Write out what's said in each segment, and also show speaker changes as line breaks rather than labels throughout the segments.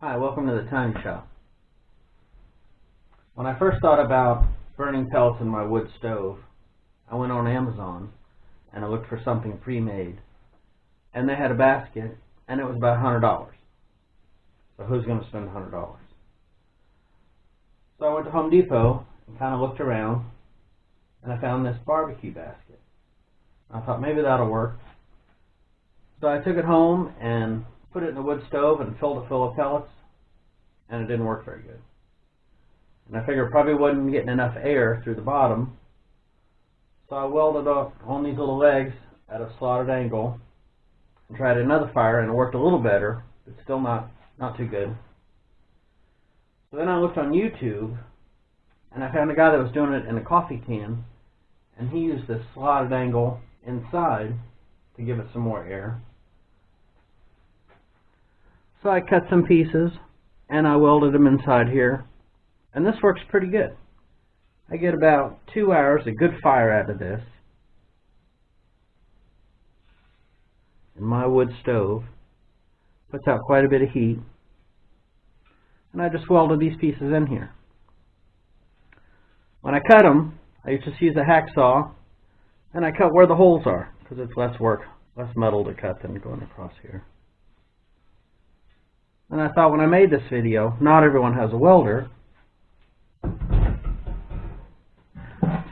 Hi, welcome to the Tiny Shop. When I first thought about burning pellets in my wood stove, I went on Amazon and I looked for something pre-made. And they had a basket and it was about $100. So who's going to spend $100? So I went to Home Depot and kind of looked around and I found this barbecue basket. I thought maybe that'll work. So I took it home and put it in the wood stove and filled it full of pellets, and it didn't work very good. And I figured probably wasn't getting enough air through the bottom, so I welded up on these little legs at a slotted angle and tried another fire, and it worked a little better, but still not too good. So then I looked on YouTube, and I found a guy that was doing it in a coffee can, and he used this slotted angle inside to give it some more air. So I cut some pieces and I welded them inside here, and this works pretty good. I get about 2 hours of good fire out of this in my wood stove. Puts out quite a bit of heat, and I just welded these pieces in here. When I cut them, I used to use a hacksaw, and I cut where the holes are because it's less work, less metal to cut than going across here. And I thought when I made this video, not everyone has a welder. So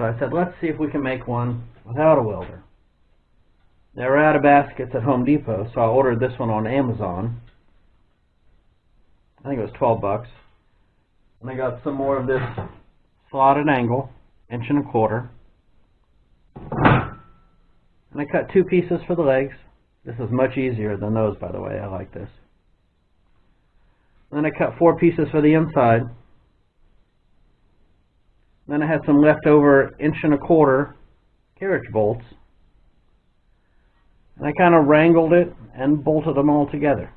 I said, let's see if we can make one without a welder. They were out of baskets at Home Depot, so I ordered this one on Amazon. I think it was $12. And I got some more of this slotted angle, 1.25 inches. And I cut 2 pieces for the legs. This is much easier than those, by the way. I like this. Then I cut 4 pieces for the inside. Then I had some leftover 1.25 inch carriage bolts. And I kind of wrangled it and bolted them all together.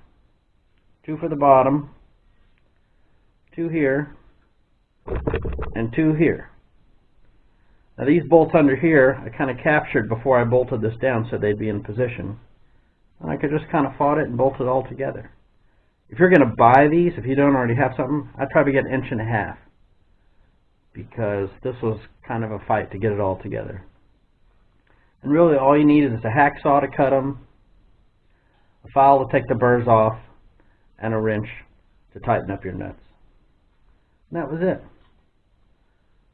2 for the bottom, 2 here, and 2 here. Now these bolts under here I kind of captured before I bolted this down so they'd be in position. And I could just kind of fought it and bolt it all together. If you're going to buy these, if you don't already have something, I'd probably get 1.5 inches, because this was kind of a fight to get it all together. And really all you needed is a hacksaw to cut them, a file to take the burrs off, and a wrench to tighten up your nuts. And that was it.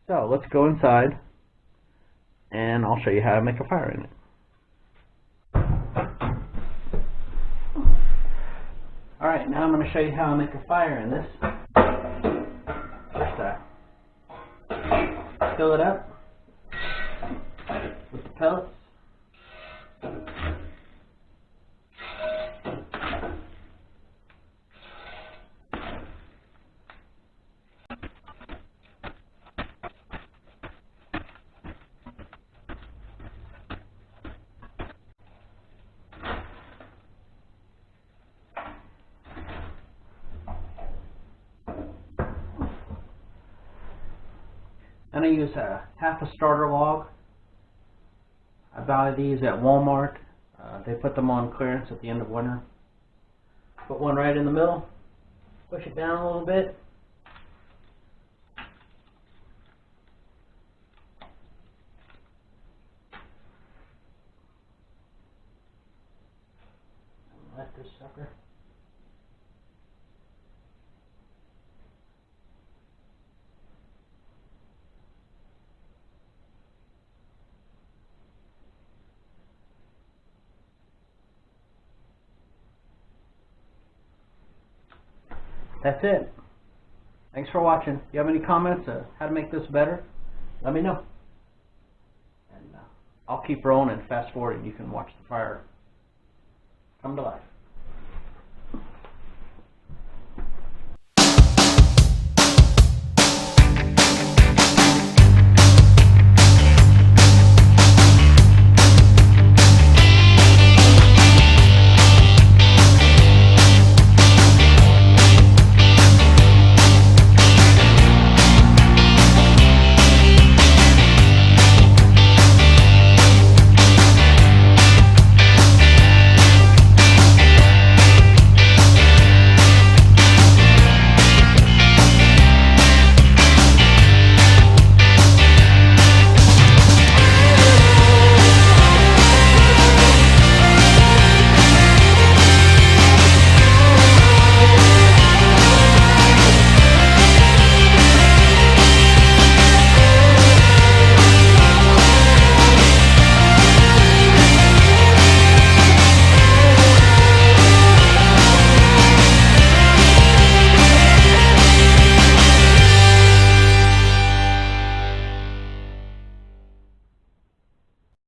So let's go inside and I'll show you how to make a fire in it. Alright, now I'm going to show you how I make a fire in this. First I fill it up with the pellets. And I use half a starter log. I buy these at Walmart. They put them on clearance at the end of winter. Put one right in the middle. Push it down a little bit. Let this sucker. That's it. Thanks for watching. If you have any comments on how to make this better, let me know. And I'll keep rolling and fast forward and you can watch the fire come to life.